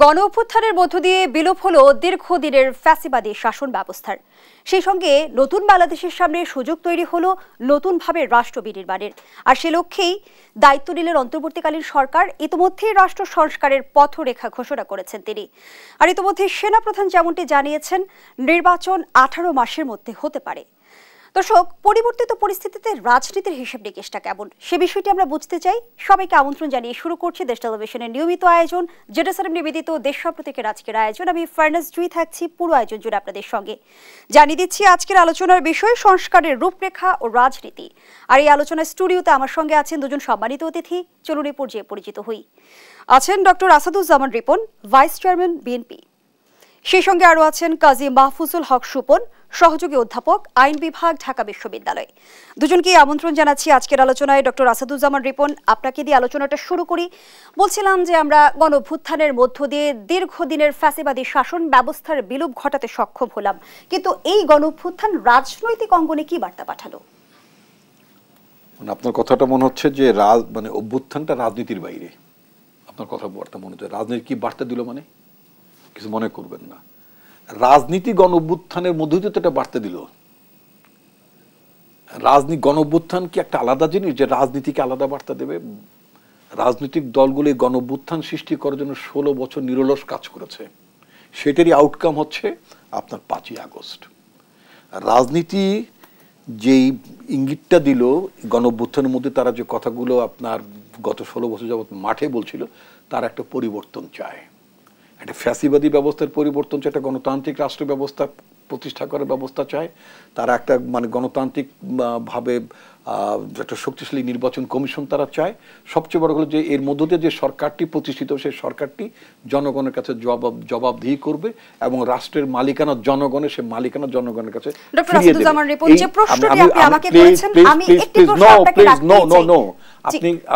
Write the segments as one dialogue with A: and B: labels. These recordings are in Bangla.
A: গণ অভ্যুত্থানের মধ্য দিয়ে বিলোপ হলো দীর্ঘদিনের ফ্যাসিবাদী শাসন ব্যবস্থার। সেই সঙ্গে নতুন বাংলাদেশের সামনে সুযোগ তৈরি হলো নতুনভাবে রাষ্ট্র বিনির্মাণের। আর সে লক্ষ্যেই দায়িত্ব নিলেন অন্তর্বর্তীকালীন সরকার। ইতিমধ্যেই রাষ্ট্র সংস্কারের পথরেখা ঘোষণা করেছেন তিনি। আর ইতিমধ্যে সেনাপ্রধান যেমনটি জানিয়েছেন, নির্বাচন 18 মাসের মধ্যে হতে পারে। দর্শক, পরিবর্তিত পরিস্থিতিতে রাজনীতির হিসেব নিকেশটা কেমন, সে বিষয়টি আমরা বুঝতে চাই। সবাইকে আমন্ত্রণ জানিয়ে শুরু করছি দেশ টেলিভিশনের নিয়মিত আয়োজন জেডএসআরএম নিবেদিত দেশ সম্প্রতিকের আজকের আয়োজন। আমি ফার্নাস জুই থাকছি পুরো আয়োজন জুড়ে আপনাদের সঙ্গে। জানিয়ে দিচ্ছি আজকের আলোচনার বিষয় সংস্কারের রূপরেখা ও রাজনীতি। আর এই আলোচনার স্টুডিওতে আমার সঙ্গে আছেন দুজন সম্মানিত অতিথি। চলুন এই পর্যায়ে পরিচিত হই। আছেন doctor Asaduzzaman Ripon, vice chairman BNP. সেই সঙ্গে আরও আছেন কাজী মাহফুজুল হক সুপন, সহযোগী অধ্যাপক, আইন বিভাগ, ঢাকা বিশ্ববিদ্যালয়। দুজনকে আমন্ত্রণ জানাচ্ছি আজকের আলোচনায়। ডক্টর আসাদুজ্জামান রিপন, আপনাকে দিয়ে আলোচনাটা শুরু করি। বলছিলাম যে আমরা গণ অভ্যুত্থানের মধ্য দিয়ে দীর্ঘদিনের ফ্যাসিবাদী শাসন ব্যবস্থার বিলোপ ঘটাতে সক্ষম হলাম, কিন্তু এই গণ অভ্যুত্থান রাজনৈতিক অঙ্গনে কি বার্তা পাঠালো?
B: আপনার কথাটা মনে হচ্ছে যে অভ্যুত্থানটা রাজনীতির বাইরে। আপনার কথা বার্তা মনে হচ্ছে রাজনীতি কি বার্তা দিল, মানে কিছু মনে করবেন না। রাজনীতি গণ অভ্যুত্থানের মধ্যে তো একটা বার্তা দিল। গণ অভ্যুত্থান কি একটা আলাদা জিনিস যে রাজনীতিকে আলাদা বার্তা দেবে? রাজনৈতিক দলগুলো গণ অভ্যুত্থান সৃষ্টি করার জন্য 16 বছর নিরলস কাজ করেছে। সেটারই আউটকাম হচ্ছে আপনার 5ই আগস্ট। রাজনীতি যেই ইঙ্গিতটা দিল গণ অভ্যুত্থানের মধ্যে, তারা যে কথাগুলো আপনার গত 16 বছর যাবত মাঠে বলছিল, তার একটা পরিবর্তন চায়। একটা ফ্যাসিবাদী ব্যবস্থার পরিবর্তন চায়, একটা গণতান্ত্রিক রাষ্ট্র ব্যবস্থা প্রতিষ্ঠা করার ব্যবস্থা চায়। তারা একটা গণতান্ত্রিক ভাবে একটা শক্তিশালী নির্বাচন কমিশন তারা চায়। সবচেয়ে বড় হলো যে এর মধ্য দিয়ে যে সরকারটি প্রতিষ্ঠিত, সেই সরকারটি জনগণের কাছে জবাবদিহি করবে এবং রাষ্ট্রের মালিকানা জনগণের, সে মালিকানা জনগণের কাছে ফিরিয়ে দেবে।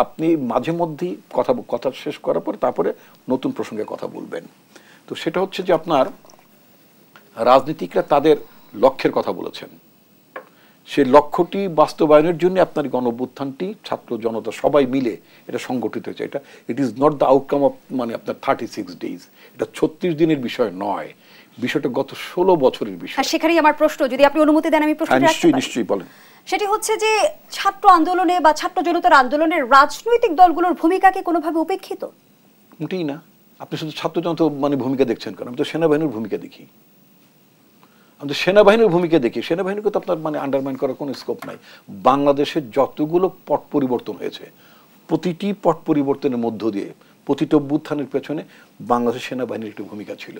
B: আপনি মাঝে মধ্যেই কথা শেষ করার পরে তারপরে নতুন প্রসঙ্গে কথা বলবেন। তো সেটা হচ্ছে যে আপনার রাজনীতিকরা তাদের লক্ষ্যের কথা বলেছেন। সেই লক্ষ্যটি বাস্তবায়নের জন্য আপনার গণ অভ্যুত্থানটি ছাত্র জনতা সবাই মিলে এটা সংগঠিত হয়েছে। এটা it is not the outcome of আপনার 36 ডেজ। এটা 36 দিনের বিষয় নয়, বিষয়টা গত 16 বছরের বিষয়।
A: সেখানেই আমার প্রশ্ন, যদি আপনি অনুমতি দেন আমি প্রশ্নটা
B: নিশ্চয়ই বলেন।
A: সেটি হচ্ছে যে ছাত্র আন্দোলনে বা ছাত্র জনতার আন্দোলনের রাজনৈতিক দলগুলোর ভূমিকাকে কোনোভাবে উপেক্ষিত?
B: মোটেই না। আপনি শুধু ছাত্র জনতা ভূমিকা দেখছেন কেন? আমি তো সেনাবাহিনীর ভূমিকা দেখি। সেনাবাহিনীর ভূমিকা দেখি। সেনাবাহিনীকে তো আপনার আন্ডারমাইন করার কোনো স্কোপ নাই। বাংলাদেশের যতগুলো পট পরিবর্তন হয়েছে, প্রতিটি পট পরিবর্তনের মধ্য দিয়ে প্রতিটি অভ্যুত্থানের পেছনে বাংলাদেশের সেনাবাহিনীর একটি ভূমিকা ছিল।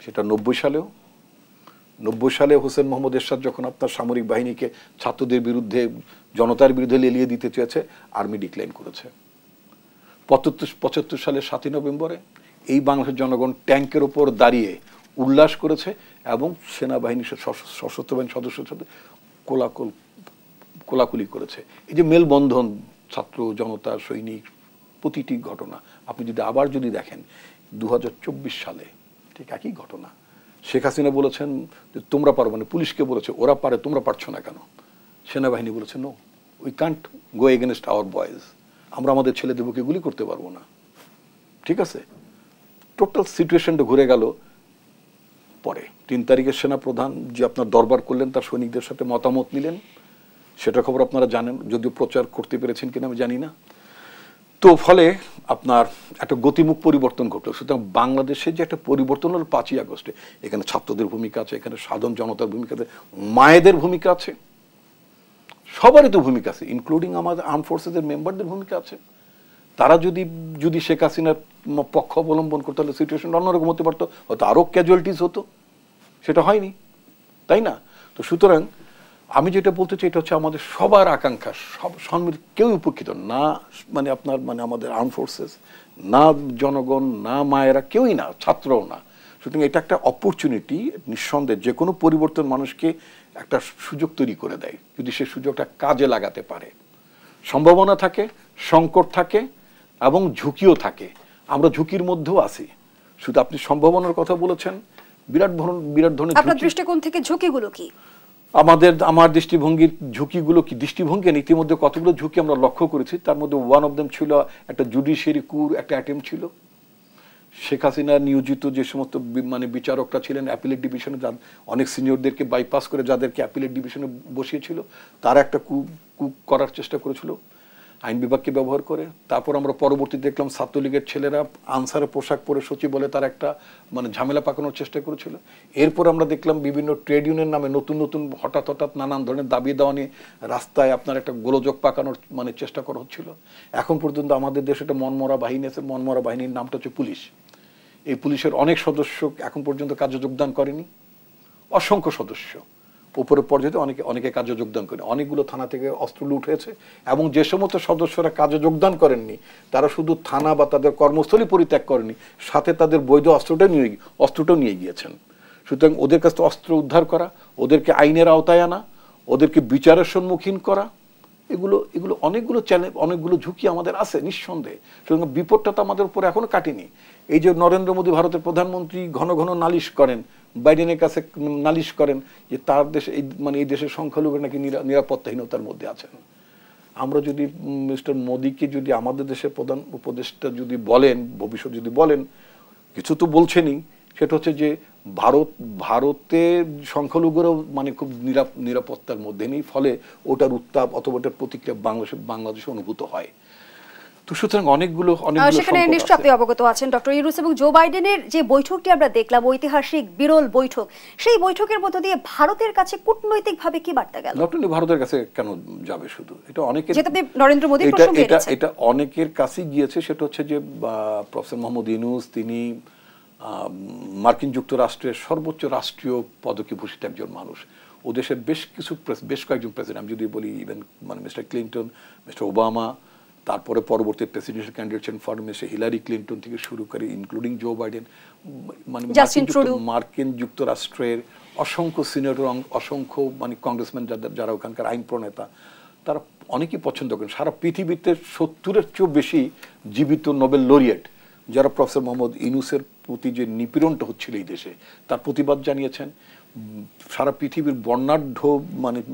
B: সেটা 90 সালে হোসেন মোহাম্মদ এরশাদ যখন আপনার সামরিক বাহিনীকে ছাত্রদের বিরুদ্ধে, জনতার বিরুদ্ধে লেলিয়ে দিতে চেয়েছে, আর্মি ডিক্লাইন করেছে। 75 সালের 7ই নভেম্বরে এই বাংলাদেশের জনগণ ট্যাঙ্কের ওপর দাঁড়িয়ে উল্লাস করেছে এবং সেনাবাহিনীর সশস্ত্র বাহিনীর সদস্যের সাথে কোলাকুলি করেছে। এই যে মেলবন্ধন, ছাত্র জনতা সৈনিক, প্রতিটি ঘটনা আপনি যদি দেখেন 2024 সালে ঠিক একই ঘটনা। শেখ হাসিনা বলেছেন যে তোমরা পারো, পুলিশকে বলেছে ওরা পারে, তোমরা পারছো না কেন? সেনাবাহিনী বলেছে no, we can't go against our boys. আমরা আমাদের ছেলেদের বুকে গুলি করতে পারবো না। ঠিক আছে, টোটাল সিচুয়েশনটা ঘুরে গেল। পরে 3 তারিখে সেনাপ্রধান যে আপনার দরবার করলেন, তার সৈনিকদের সাথে মতামত নিলেন, সেটা খবর আপনারা জানেন, যদিও প্রচার করতে পেরেছেন কিনা আমি জানি না। তো ফলে আপনার একটা গতিমুখ পরিবর্তন ঘটল। সুতরাং বাংলাদেশের যে একটা পরিবর্তন হলো 5ই আগস্টে, এখানে ছাত্রদের ভূমিকা আছে, এখানে সাধারণ জনতার ভূমিকা আছে, মায়েদের ভূমিকা আছে, সবারই তো ভূমিকা আছে, ইনক্লুডিং আমাদের আর্ম ফোর্সেসের মেম্বারদের ভূমিকা আছে। তারা যদি শেখ হাসিনার পক্ষ অবলম্বন করতে, তাহলে সিচুয়েশন অন্যরকম হতে পারতো, হয়তো আরো ক্যাজুয়ালিটিস হতো। সেটা হয়নি, তাই না? তো সুতরাং আমি যেটা বলতে চাই, এটা হচ্ছে আমাদের সবার আকাঙ্ক্ষা, কেউ উপেক্ষিত না, আপনার আমাদের আর্ম ফোর্সেস না, জনগণ না, মায়েরা, কেউই না, ছাত্রও না। সুতরাং এটা একটা অপরচুনিটি, নিঃসন্দেহে যে কোনো পরিবর্তন মানুষকে একটা সুযোগ তৈরি করে দেয়, যদি সে সুযোগটা কাজে লাগাতে পারে। সম্ভাবনা থাকে, সংকট থাকে এবং ঝুঁকিও থাকে। আমরা ঝুঁকির মধ্যেও আছি। শুধু আপনি সম্ভাবনার কথা বলেছেন, বিরাট ধরনের।
A: আপনার দৃষ্টিকোণ থেকে ঝুঁকিগুলো কি?
B: আমার দৃষ্টিভঙ্গির ঝুঁকিগুলো কি? দৃষ্টিভঙ্গি ইতিমধ্যে কতগুলো ঝুঁকি আমরা লক্ষ্য করেছি। তার মধ্যে ওয়ান অফ দেম ছিল একটা জুডিশিয়ারি কুর, একটা অ্যাটেম্প ছিল। শেখ হাসিনা নিয়োজিত যে সমস্ত মানে বিচারকরা ছিলেন অ্যাপিলেট ডিভিশনে, অনেক সিনিয়রদেরকে বাইপাস করে যাদেরকে অ্যাপিলেট ডিভিশনে বসিয়েছিল, তারা একটা কু করার চেষ্টা করেছিল আইন বিভাগকে ব্যবহার করে। তারপর আমরা পরবর্তীতে দেখলাম ছাত্রলীগের ছেলেরা আনসারের পোশাক পরে সচিব বলে তারা একটা মানে ঝামেলা পাকানোর চেষ্টা করেছিল। এরপর আমরা দেখলাম বিভিন্ন ট্রেড ইউনিয়ন নামে নতুন নতুন হঠাৎ নানান ধরনের দাবি দেওয়া নিয়ে রাস্তায় আপনার একটা গোলযোগ পাকানোর মানে চেষ্টা করা হচ্ছিল। এখন পর্যন্ত আমাদের দেশে একটা মনমরা বাহিনী আছে, মনমরা বাহিনীর নামটা হচ্ছে পুলিশ। এই পুলিশের অনেক সদস্য এখন পর্যন্ত কাজে যোগদান করেনি, অসংখ্য সদস্য উপরের পর্যায়ে অনেকে কাজে যোগদান করেন। অনেকগুলো থানা থেকে অস্ত্র লুট হয়েছে এবং যে সমস্ত সদস্যরা কাজে যোগদান করেননি তারা শুধু থানা বা তাদের কর্মস্থলী পরিত্যাগ করেনি, সাথে তাদের বৈধ অস্ত্রটাও নিয়ে গিয়েছেন। সুতরাং ওদের কাছ থেকে অস্ত্র উদ্ধার করা, ওদেরকে আইনের আওতায় আনা, ওদেরকে বিচারের সম্মুখীন করা, এগুলো অনেকগুলো চ্যালেঞ্জ, অনেকগুলো ঝুঁকি আমাদের আছে নিঃসন্দেহে। সুতরাং বিপদটা তো আমাদের উপরে এখনো কাটেনি। এই যে নরেন্দ্র মোদী ভারতের প্রধানমন্ত্রী ঘন ঘন নালিশ করেন, বাইডেনের কাছে নালিশ করেন যে তার দেশে এই দেশের সংখ্যালঘুরা নাকি নিরাপত্তাহীনতার মধ্যে আছেন। আমরা যদি মিস্টার মোদীকে যদি আমাদের দেশের প্রধান উপদেষ্টা যদি বলেন, ভবিষ্যৎ যদি বলেন, কিছু তো বলছেনই, সেটা হচ্ছে যে ভারতের সংখ্যালঘুরাও মানে খুব নিরাপত্তার মধ্যে নেই, ফলে ওটার উত্তাপ অথবা ওটার প্রতিক্রিয়া বাংলাদেশে অনুভূত হয়। তো সুতরাং অনেকগুলো
A: সেখানে নিশ্চয়ই আপনি অবগত আছেন ডক্টর ইউনূস এবং জো বাইডেনের যে বৈঠকটি আমরা দেখলাম, ঐতিহাসিক বিরল বৈঠক, সেই বৈঠকের মধ্য দিয়ে ভারতের কাছে কূটনৈতিকভাবে কি বার্তা গেল?
B: নট অনলি ভারতের কাছে কেন যাবে, শুধু এটা অনেকের,
A: যেটা নরেন্দ্র মোদী প্রসঙ্গে
B: এটা অনেকের কাছেই গিয়েছে। সেটা হচ্ছে যে প্রফেসর মোহাম্মদ ইউনূস তিনি মার্কিন যুক্তরাষ্ট্রের সর্বোচ্চ রাষ্ট্রীয় পদকে ভূষিত একজন মানুষ। ও দেশের বেশ কয়েকজন প্রেসিডেন্ট, আমি যদি বলি ইভেন মানে মিস্টার ক্লিন্টন, মিস্টার ওবামা, তারপরে পরবর্তী প্রেসিডেন্সিয়াল ক্যান্ডিডেট ছিলেন ফর্মেসে হিলারি ক্লিন্টন থেকে শুরু করে ইনক্লুডিং জো বাইডেন, মানে মার্কিন যুক্তরাষ্ট্রের অসংখ্য সিনেটর, অসংখ্য মানে কংগ্রেসম্যান যারা ওখানকার আইন প্রণেতা, তারা অনেকেই পছন্দ করেন। সারা পৃথিবীতে 70-এর চেয়েও বেশি জীবিত নোবেল লরিয়েট যারা প্রফেসর মোহাম্মদ ইউনূসের প্রতি যে নিপীড়নটা হচ্ছিল এই দেশে তার প্রতিবাদ জানিয়েছেন। সারা পৃথিবীর বর্ণাঢ্য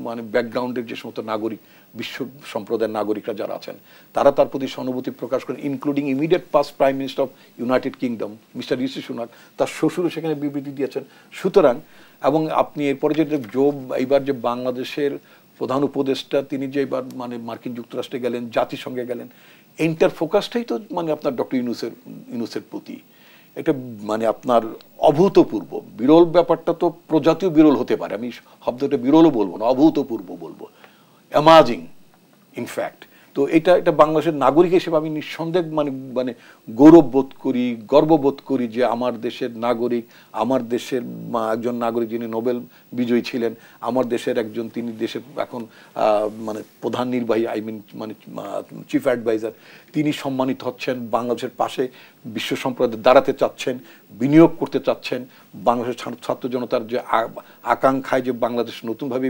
B: মানে ব্যাকগ্রাউন্ডের যে সমস্ত নাগরিক, বিশ্ব সম্প্রদায়ের নাগরিকরা যারা আছেন, তারা তার প্রতি সহানুভূতি প্রকাশ করেন, including immediate past prime minister of United kingdom mister Rishi Sunak, তার শ্বশুরও সেখানে বিবৃতি দিয়েছেন। সুতরাং এবং আপনি এরপরে যে এইবার যে বাংলাদেশের প্রধান উপদেষ্টা তিনি যে এবার মানে মার্কিন যুক্তরাষ্ট্রে গেলেন, জাতিসংঘে গেলেন, এন্টার ফোকাসটাই তো মানে আপনার ডক্টর ইউনূসের প্রতি। এটা মানে আপনার অভূতপূর্ব বিরল ব্যাপারটা তো প্রজাতীয় বিরল হতে পারে, আমি শব্দটা বিরলও বলবো না, অভূতপূর্ব বলবো, অ্যামাজিং ইনফ্যাক্ট। তো এটা বাংলাদেশের নাগরিক হিসেবে আমি নিঃসন্দেহে মানে গৌরববোধ করি, গর্ববোধ করি যে আমার দেশের নাগরিক, আমার দেশের একজন নাগরিক যিনি নোবেল বিজয়ী ছিলেন, আমার দেশের একজন, তিনি দেশের এখন মানে প্রধান নির্বাহী মানে চিফ অ্যাডভাইজার, তিনি সম্মানিত হচ্ছেন, বাংলাদেশের পাশে বিশ্ব সম্প্রদায় দাঁড়াতে চাচ্ছেন, বিনিয়োগ করতে চাচ্ছেন, বাংলাদেশের ছাত্র জনতার যে আকাঙ্ক্ষায় যে বাংলাদেশ নতুনভাবে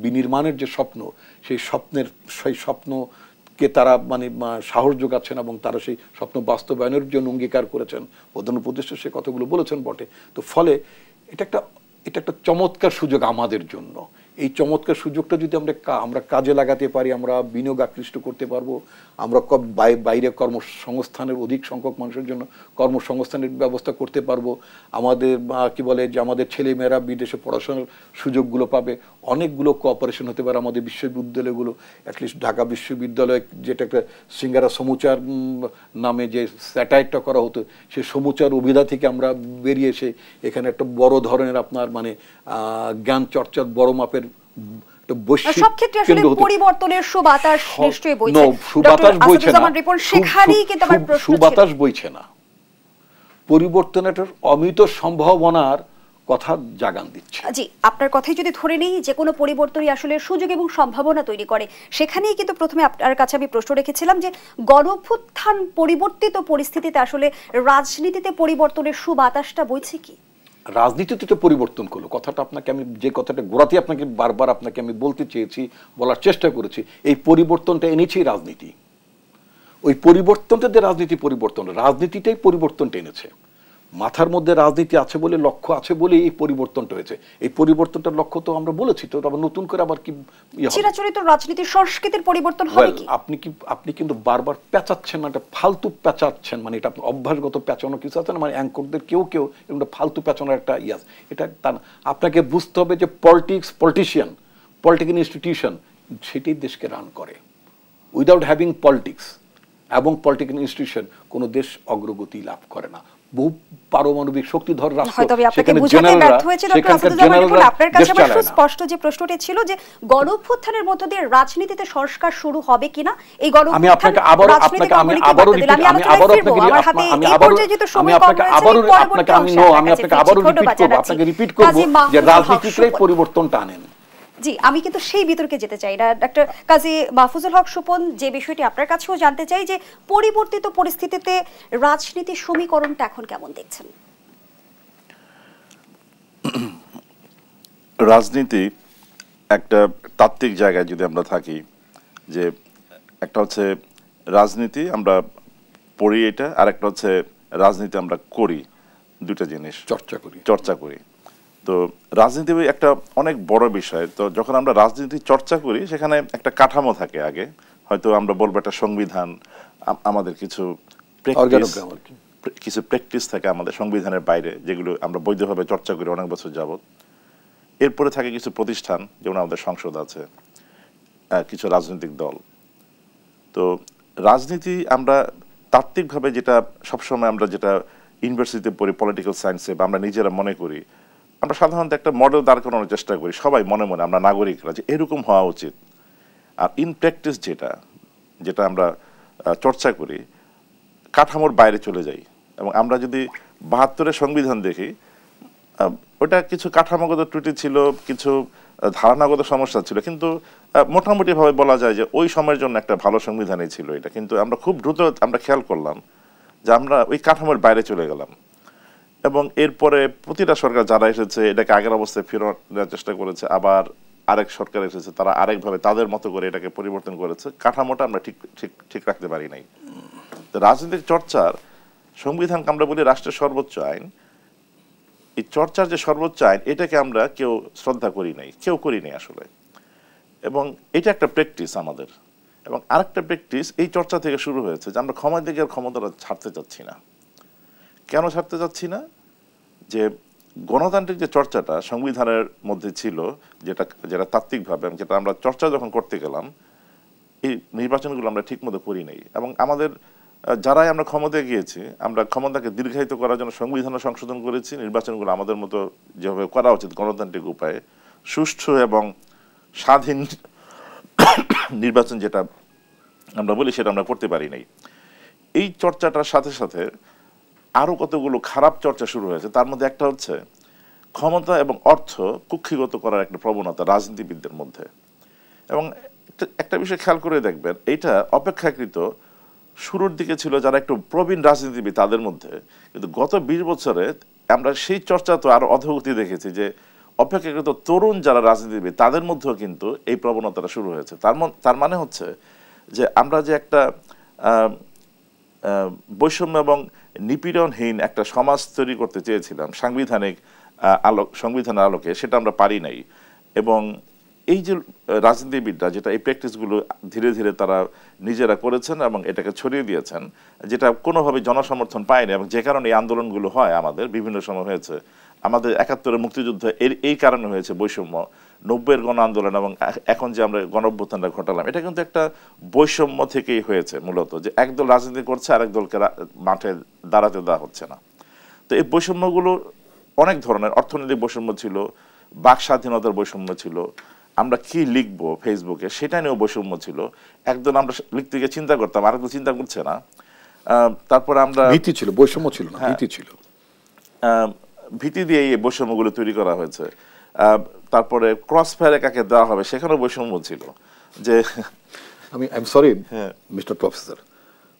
B: বিনির্মাণের যে স্বপ্ন, সেই স্বপ্নকে তারা মানে সাহস যোগাচ্ছেন এবং তারা সেই স্বপ্ন বাস্তবায়নের জন্য অঙ্গীকার করেছেন। প্রধান উপদেষ্টা সে কথাগুলো বলেছেন বটে। তো ফলে এটা একটা চমৎকার সুযোগ আমাদের জন্য। এই চমৎকার সুযোগটা যদি আমরা কাজে লাগাতে পারি, আমরা বিনিয়োগ আকৃষ্ট করতে পারবো, আমরা বাইরে কর্মসংস্থানের অধিক সংখ্যক মানুষের জন্য কর্মসংস্থানের ব্যবস্থা করতে পারবো, আমাদের কি বলে যে আমাদের ছেলেমেয়েরা বিদেশে পড়াশোনার সুযোগগুলো পাবে, অনেকগুলো কোঅপারেশন হতে পারে আমাদের বিশ্ববিদ্যালয়গুলো, অ্যাটলিস্ট ঢাকা বিশ্ববিদ্যালয় যেটা একটা সিঙ্গারা সমুচার নামে যে স্যাটাইটটা করা হতো, সেই সমুচার অভিধা থেকে আমরা বেরিয়ে এসে এখানে একটা বড় ধরনের আপনার মানে জ্ঞান চর্চার বড় মাপের
A: সব ক্ষেত্রে আসলে পরিবর্তনের সুবাতাস নিশ্চয়ই বইছে।
B: সুবাতাস বইছে না, পরিবর্তনের অমিত সম্ভাবনার কথা জাগান দিচ্ছে।
A: জি, আপনার কথাই যদি ধরে নেই যে কোনো পরিবর্তনই আসলে সুযোগ এবং সম্ভাবনা তৈরি করে, সেখানেই কিন্তু প্রথমে আপনার কাছে আমি প্রশ্ন রেখেছিলাম যে গণঅভ্যুত্থান পরিবর্তিত পরিস্থিতিতে আসলে রাজনীতিতে পরিবর্তনের সুবাতাসটা বইছে কি?
B: রাজনীতিতে তো পরিবর্তন করলো, কথাটা আপনাকে আমি যে কথাটা গোড়াতে আপনাকে বারবার আপনাকে আমি বলতে চেয়েছি, বলার চেষ্টা করেছি, এই পরিবর্তনটা এনেছে রাজনীতি। ওই পরিবর্তনটা যে রাজনীতিটাই পরিবর্তনটা এনেছে। মাথার মধ্যে রাজনীতি আছে বলে, লক্ষ্য আছে বলে এই পরিবর্তনটা হয়েছে। এই পরিবর্তনটার লক্ষ্য তো আমরা বলেছি, তো আবার নতুন করে আবার কি
A: চিরাচরিত রাজনীতির সংস্কৃতির পরিবর্তন হবে কি?
B: আপনি কিন্তু বারবার পেঁচাচ্ছেন না, এটা ফালতু পেঁচাচ্ছেন, মানে এটা অভ্যাসগত পেঁচানো কিছু আছে না, মানে অ্যাঙ্করদের কেউ এটা ফালতু পেঁচানোর একটা ইয়াস, এটা আপনাকে বুঝতে হবে যে পলিটিশিয়ান, পলিটিক্যাল ইনস্টিটিউশন সেটাই দেশকে রান করে। উইদাউট হ্যাভিং পলিটিক্স এবং পলিটিক্যাল ইনস্টিটিউশন কোনো দেশ অগ্রগতি লাভ করে না। বহু পারমাণবিক শক্তিধর রাষ্ট্র, সেখানে জেনারেলরা
A: আপনার কাছে আমার সুস্পষ্ট যে প্রশ্নটি ছিল যে গণঅভ্যুত্থানের মধ্য দিয়ে রাজনীতিতে সংস্কার শুরু হবে কিনা, এই
B: আপনাকে রিপিট করব যে রাজনীতিতে পরিবর্তনটা আনেন।
A: জি, আমি কিন্তু সেই বিতর্কে যেতে চাই না ডক্টর কাজী মাহফুজুল হক স্বপন, যে বিষয়টি আপনার কাছেও জানতে চাই যে পরিবর্তিত পরিস্থিতিতে রাজনীতির সমীকরণটা এখন কেমন দেখছেন?
C: রাজনীতি একটা তাত্ত্বিক জায়গায় যদি আমরা থাকি, যে একটা হচ্ছে রাজনীতি আমরা পড়ি এটা, আর একটা হচ্ছে রাজনীতি আমরা করি, দুটো জিনিস চর্চা করি। তো রাজনীতি একটা অনেক বড় বিষয়। তো যখন আমরা রাজনীতি চর্চা করি সেখানে একটা কাঠামো থাকে, আগে হয়তো আমরা বলবো একটা সংবিধান, আমাদের কিছু প্র্যাকটিস থাকে আমাদের সংবিধানের বাইরে, যেগুলো আমরা বৈধভাবে চর্চা করি অনেক বছর যাবত। এরপরে থাকে কিছু প্রতিষ্ঠান, যেমন আমাদের সংসদ আছে, কিছু রাজনৈতিক দল। তো রাজনীতি আমরা তাত্ত্বিকভাবে যেটা সবসময় আমরা যেটা ইউনিভার্সিটিতে পড়ি পলিটিক্যাল সায়েন্সে, বা আমরা নিজেরা মনে করি, আমরা সাধারণত একটা মডেল দাঁড় করানোর চেষ্টা করি সবাই মনে মনে, আমরা নাগরিকরা, যে এরকম হওয়া উচিত। আর ইন প্র্যাকটিস যেটা আমরা চর্চা করি, কাঠামোর বাইরে চলে যাই। এবং আমরা যদি ৭২-এর সংবিধান দেখি, ওটা কিছু কাঠামোগত ত্রুটি ছিল, কিছু ধারণাগত সমস্যা ছিল, কিন্তু মোটামুটিভাবে বলা যায় যে ওই সময়ের জন্য একটা ভালো সংবিধানই ছিল এটা। কিন্তু আমরা খুব দ্রুত আমরা খেয়াল করলাম যে আমরা ওই কাঠামোর বাইরে চলে গেলাম, এবং এরপরে প্রতিটা সরকার যারা এসেছে এটাকে আগের অবস্থায় ফেরত দেওয়ার চেষ্টা করেছে, আবার আরেক সরকার এসেছে, তারা আরেকভাবে তাদের মতো করে এটাকে পরিবর্তন করেছে। কাঠামোটা আমরা ঠিক রাখতে পারি নাই। তো রাজনৈতিক চর্চার সংবিধানকে আমরা বলি রাষ্ট্রের সর্বোচ্চ আইন। এই চর্চার যে সর্বোচ্চ আইন, এটাকে আমরা কেউ শ্রদ্ধা করি নাই, কেউ করি নাই আসলে। এবং এটা একটা প্র্যাকটিস আমাদের। এবং আরেকটা প্র্যাকটিস এই চর্চা থেকে শুরু হয়েছে যে আমরা ক্ষমতাটা ছাড়তে চাচ্ছি না। কেন ছাড়তে চাচ্ছি না? যে গণতান্ত্রিক যে চর্চাটা সংবিধানের মধ্যে ছিল, যেটা তাত্ত্বিকভাবে, যেটা আমরা চর্চা যখন করতে গেলাম, এই নির্বাচনগুলো আমরা ঠিক মতো করি নাই। এবং আমাদের যারাই আমরা ক্ষমতায় গিয়েছি, আমরা ক্ষমতাকে দীর্ঘায়িত করার জন্য সংবিধানও সংশোধন করেছি, নির্বাচনগুলো আমাদের মতো যেভাবে করা উচিত গণতান্ত্রিক উপায়ে সুষ্ঠু এবং স্বাধীন নির্বাচন যেটা আমরা বলি, সেটা আমরা করতে পারি নাই। এই চর্চাটার সাথে সাথে আরও কতগুলো খারাপ চর্চা শুরু হয়েছে। তার মধ্যে একটা হচ্ছে ক্ষমতা এবং অর্থ কুক্ষিগত করার একটা প্রবণতা রাজনীতিবিদদের মধ্যে। এবং একটা বিষয় খেয়াল করে দেখবেন, এইটা অপেক্ষাকৃত শুরুর দিকে ছিল যারা একটু প্রবীণ রাজনীতিবিদ তাদের মধ্যে, কিন্তু গত ২০ বছরে আমরা সেই চর্চা তো আরো অধোগতি দেখেছি, যে অপেক্ষাকৃত তরুণ যারা রাজনীতিবিদ তাদের মধ্যেও কিন্তু এই প্রবণতাটা শুরু হয়েছে। তার মানে হচ্ছে যে আমরা যে একটা বৈষম্য এবং নিপীড়নহীন একটা সমাজ তৈরি করতে চেয়েছিলাম সংবিধানের আলোকে, সেটা আমরা পারি নাই। এবং এই যে রাজনীতিবিদরা যেটা এই প্র্যাকটিসগুলো ধীরে ধীরে তারা নিজেরা করেছেন এবং এটাকে ছড়িয়ে দিয়েছেন, যেটা কোনোভাবে জনসমর্থন পায়নি, এবং যে কারণে এই আন্দোলনগুলো হয় আমাদের বিভিন্ন সময় হয়েছে। আমাদের ৭১-এর মুক্তিযুদ্ধ এই কারণে হয়েছে বৈষম্য, ৯০-এর গণ আন্দোলন, এবং এখন যে আমরা গণঅভ্যুত্থানটা ঘটালাম, এটা কিন্তু একটা বৈষম্য থেকেই হয়েছে মূলত, যে একদল রাজনীতি করছে আরেক দলকে মাঠে দাঁড়াতে দেওয়া হচ্ছে না। তো এই বৈষম্যগুলো অনেক ধরনের, অর্থনৈতিক বৈষম্য ছিল, বাক স্বাধীনতার বৈষম্য ছিল, আমরা কি লিখবো ফেসবুকে সেটা নিয়েও বৈষম্য ছিল। একদল আমরা লিখতে গিয়ে চিন্তা করতাম, আরেকদল চিন্তা করছে না। তারপরে আমরা
B: ভীতি ছিল, বৈষম্য ছিল না, ভীতি ছিল।
C: ভীতি দিয়ে এই বৈষম্যগুলো তৈরি করা হয়েছে। তারপরে ক্রস ফায়ারে কাকে দেওয়া হবে সেখানেও বৈষম্য ছিল। যে
B: আমি সরি মিস্টার প্রফেসর,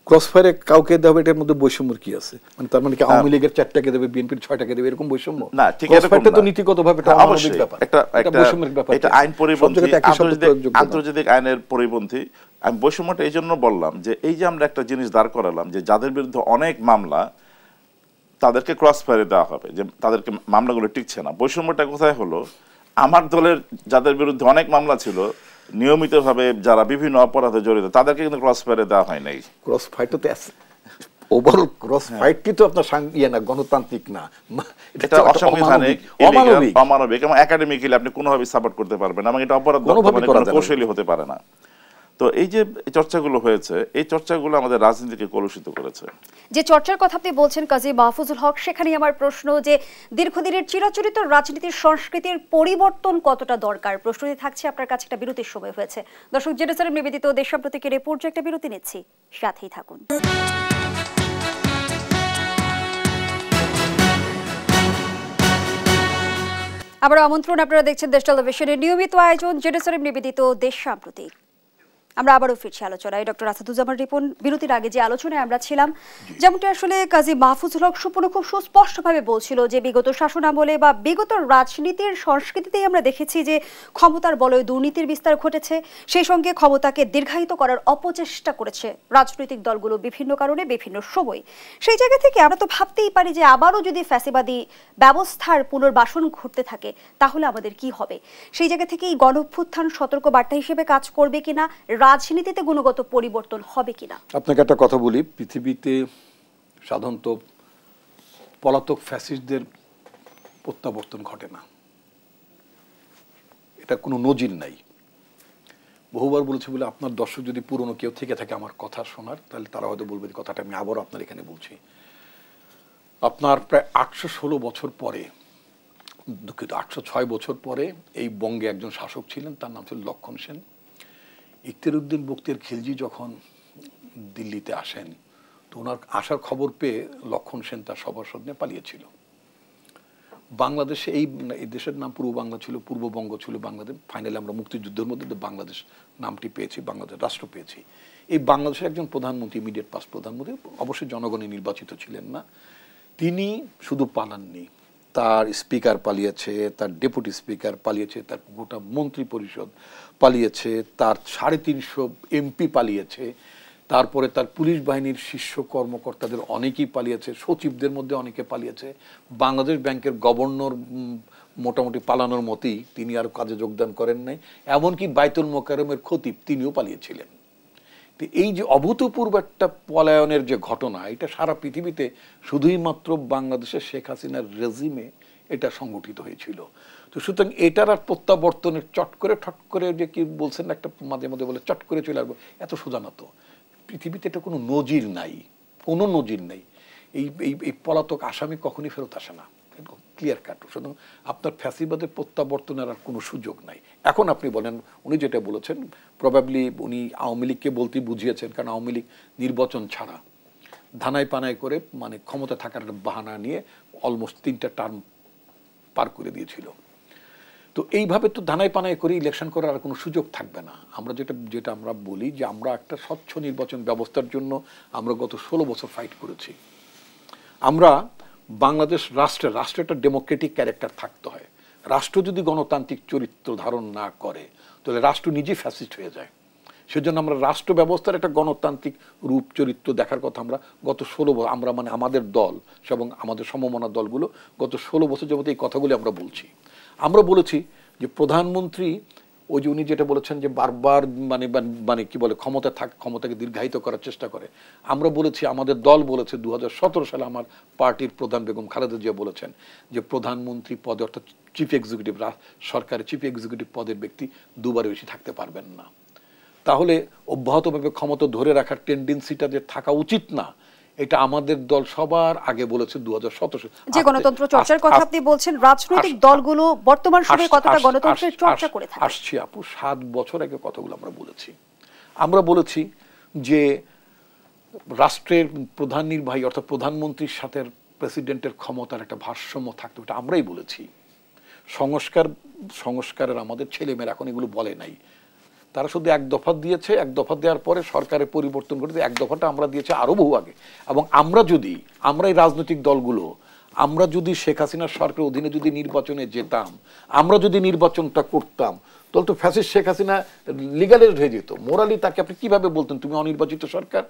B: ক্রস ফায়ারে কাউকে দেবে, এটার মধ্যে বৈষম্যের কি আছে? মানে তার মানে কি আওয়ামী লীগের 4টাকে দেবে, বিএনপির 6টাকে দেবে, এরকম বৈষম্য
C: না? ঠিক আছে,
B: তো নীতিগতভাবে এটা অমানবিক ব্যাপার, এটা বৈষম্যের ব্যাপার,
C: এটা আইন পরিপন্থী, আন্তর্জাতিক আইনের পরিপন্থী। আমি বৈষম্যটা এই জন্য বললাম যে এই যে আমরা একটা জিনিস দাঁড় করালাম, যে যাদের বিরুদ্ধে অনেক মামলা, তাদেরকে ক্রস ফায়ারে দেওয়া হবে, যে তাদেরকে মামলাগুলো টিকছে না। বৈষম্যটা কোথায় হলো, আমার দলের যাদের বিরুদ্ধে অনেক মামলা ছিল নিয়মিতভাবে যারা বিভিন্ন অপরাধে জড়িত তাদেরকে কিন্তু ক্রস ফায়ারে দেওয়া হয় নাই।
B: ক্রস ফায়ারটা তো ওভারঅল ক্রস ফায়ারটি তো আপনার ইয়ে না, গণতান্ত্রিক না,
C: এটা অসাংবিধানিক, অমানবিক এবং একাডেমিক্যালি আপনি কোনোভাবেই সাপোর্ট করতে পারবেন না, এবং এটা অপরাধ কৌশলী হতে পারে না। তো এই যে চর্চাগুলো হয়েছে, এই চর্চাগুলো আমাদের রাজনীতিকে কলুষিত করেছে।
A: যে চর্চার কথা আপনি বলছেন কাজী মাহফুজুল হক, সেখানেই আমার প্রশ্ন যে দীর্ঘদিনের চিরাচরিত রাজনীতির সংস্কৃতির পরিবর্তন কতটা দরকার? প্রশ্নটি থাকছে আপনার কাছে, একটা বিরতির সময় হয়েছে। দর্শক, জেনেসারের নিবেদিত দেশাপ্রতীকের এই পর্যায়ে একটা বিরতি নিচ্ছি, সাথেই থাকুন। আবার আমন্ত্রণ, আপনারা দেখছেন দেশ টেলিভিশনের নিয়মিত আয়োজন জেনেসারের নিবেদিত দেশ সাম্প্রতিক। আমরা আবারও ফিরছি আলোচনায়। ডক্টর আসাদুজ্জামান রিপন, বিরতির আগে যে আলোচনায় আমরা ছিলাম, যেমনটা আসলে কাজী মাহফুজুল হক সুপন খুব সুস্পষ্টভাবে বলছিল যে বিগত শাসন আমলে বা বিগত রাজনীতির সংস্কৃতিতেই আমরা দেখেছি যে ক্ষমতার বলয়ে দুর্নীতির বিস্তার ঘটেছে, সেই সঙ্গে ক্ষমতাকে দীর্ঘায়িত করার অপচেষ্টা করেছে রাজনৈতিক দলগুলো বিভিন্ন কারণে বিভিন্ন সময়। সেই জায়গা থেকে আমরা তো ভাবতেই পারি যে আবারও যদি ফ্যাসিবাদী ব্যবস্থার পুনর্বাসন ঘটতে থাকে তাহলে আমাদের কি হবে। সেই জায়গা থেকে এই গণঅভ্যুত্থান সতর্ক বার্তা হিসেবে কাজ করবে কিনা, রাজনীতিতে গুণগত পরিবর্তন হবে কিনা?
B: আপনাকে একটা কথা বলি, পৃথিবীতে সাধারণত পলাতক ফ্যাসিস্টদের প্রত্যাবর্তন ঘটে না, এটা কোনো নজির নাই। বহুবার বলেছি বলে আপনার দর্শক যদি পুরনো কেউ থেকে থাকে আমার কথা শোনার, তাহলে তারা হয়তো বলবে যে কথাটা আমি আবারও আপনার এখানে বলছি। আপনার প্রায় 816 বছর পরে, দুঃখিত 806 বছর পরে এই বঙ্গে একজন শাসক ছিলেন, তার নাম ছিল লক্ষণ সেন। ইখতিয়ারউদ্দিন বখতিয়ার খিলজি যখন দিল্লিতে আসেন, তো ওনার আসার খবর পেয়ে লক্ষণ সেন তার সভাসদ নিয়ে পালিয়েছিল। বাংলাদেশে এই দেশের নাম পূর্ব বাংলা ছিল, পূর্ববঙ্গ ছিল বাংলাদেশ। ফাইনালি আমরা মুক্তিযুদ্ধের মধ্যে বাংলাদেশ নামটি পেয়েছি, বাংলাদেশ রাষ্ট্র পেয়েছি। এই বাংলাদেশের একজন প্রধানমন্ত্রী, ইমিডিয়েট পাস্ট প্রধানমন্ত্রী, অবশ্যই জনগণে নির্বাচিত ছিলেন না, তিনি শুধু পালাননি, তার স্পিকার পালিয়েছে, তার ডেপুটি স্পিকার পালিয়েছে, তার গোটা মন্ত্রী পরিষদ পালিয়েছে, তার 350 এমপি পালিয়েছে, তারপরে তার পুলিশ বাহিনীর শীর্ষ কর্মকর্তাদের অনেকেই পালিয়েছে, সচিবদের মধ্যে অনেকে পালিয়েছে। বাংলাদেশ ব্যাংকের গভর্নর মোটামুটি পালানোর মতোই, তিনি আর কাজে যোগদান করেন নাই। এমনকি বাইতুল মোকাররমের খতিব তিনিও পালিয়েছিলেন। তো এই যে অভূতপূর্ব একটা পলায়নের যে ঘটনা, এটা সারা পৃথিবীতে শুধুই মাত্র বাংলাদেশের শেখ হাসিনার রেজিমে এটা সংগঠিত হয়েছিল। তো সুতরাং এটার আর প্রত্যাবর্তনের চট করে ঠট করে যে কি বলছেন একটা মাঝে মধ্যে বলে চট করে চলে আসবো, এত সোজা না তো। পৃথিবীতে এটা কোনো নজির নাই, কোনো নজির নেই। এই পলাতক আসামি কখনই ফেরত আসে না, ক্লিয়ার কাট। সুতরাং আপনার ফ্যাসিবাদের প্রত্যাবর্তনের আর কোনো সুযোগ নাই। এখন আপনি বলেন, উনি যেটা বলেছেন প্রবাবলি উনি আওয়ামী লীগকে বলতে বুঝিয়েছেন, কারণ আওয়ামী লীগ নির্বাচন ছাড়া ধানায় পানায় করে মানে ক্ষমতা থাকার বাহানা নিয়ে অলমোস্ট 3টা টার্ম পার করে দিয়েছিল। তো এইভাবে তো ধানায় পানায় করে ইলেকশন করার আর কোনো সুযোগ থাকবে না। আমরা যেটা আমরা বলি যে আমরা একটা স্বচ্ছ নির্বাচন ব্যবস্থার জন্য আমরা গত 16 বছর ফাইট করেছি। আমরা বাংলাদেশ রাষ্ট্রে একটা ডেমোক্রেটিক ক্যারেক্টার থাকতে হয়। রাষ্ট্র যদি গণতান্ত্রিক চরিত্র ধারণ না করে তাহলে রাষ্ট্র নিজেই ফ্যাসিস্ট হয়ে যায়। সেজন্য আমরা রাষ্ট্র ব্যবস্থার একটা গণতান্ত্রিক রূপ চরিত্র দেখার কথা আমরা গত 16 বছর, আমরা মানে আমাদের দল এবং আমাদের সমমনা দলগুলো গত 16 বছর যাবত এই কথাগুলি আমরা বলছি। আমরা বলেছি যে প্রধানমন্ত্রী ওই যে উনি যেটা বলেছেন যে বারবার মানে কি বলে ক্ষমতাকে দীর্ঘায়িত করার চেষ্টা করে। আমরা বলেছি, আমাদের দল বলেছে 2017 সালে আমার পার্টির প্রধান বেগম খালেদা জিয়া বলেছেন যে প্রধানমন্ত্রী পদে অর্থাৎ চিফ এক্সিকিউটিভ, সরকারের চিফ এক্সিকিউটিভ পদের ব্যক্তি দুবারে বেশি থাকতে পারবেন না। তাহলে অব্যাহতভাবে ক্ষমতা ধরে রাখার টেন্ডেন্সিটা যে থাকা উচিত না, এটা আমাদের দল সবার আগে বলেছে 2017।
A: যে গণতন্ত্র চর্চার কথা আপনি বলছেন, রাজনৈতিক দলগুলো বর্তমান সময়ে কতটা গণতন্ত্রের চর্চা করে থাকে?
B: আসছি আপু, 7 বছর আগে কথাগুলো আমরা বলেছি। আমরা বলেছি যে রাষ্ট্রের প্রধান নির্বাহী অর্থাৎ প্রধানমন্ত্রীর সাথে প্রেসিডেন্টের ক্ষমতার একটা ভারসাম্য থাকতো, এটা আমরাই বলেছি। সংস্কারের আমাদের ছেলেমেয়েরা এখন এগুলো বলে নাই, তারা শুধু 1 দফা দিয়েছে। 1 দফা দেওয়ার পরে সরকারের পরিবর্তন ঘটেছে, 1 দফাটা আমরা দিয়েছি আরো বহু আগে। এবং আমরা এই রাজনৈতিক দলগুলো আমরা যদি শেখ হাসিনার সরকারের অধীনে যদি নির্বাচনে যেতাম, আমরা যদি নির্বাচনটা করতাম, তাহলে তো ফ্যাসিস্ট শেখ হাসিনা লিগালাইজড হয়ে যেত। মোরালি তাকে আপনি কিভাবে বলতেন তুমি অনির্বাচিত সরকার?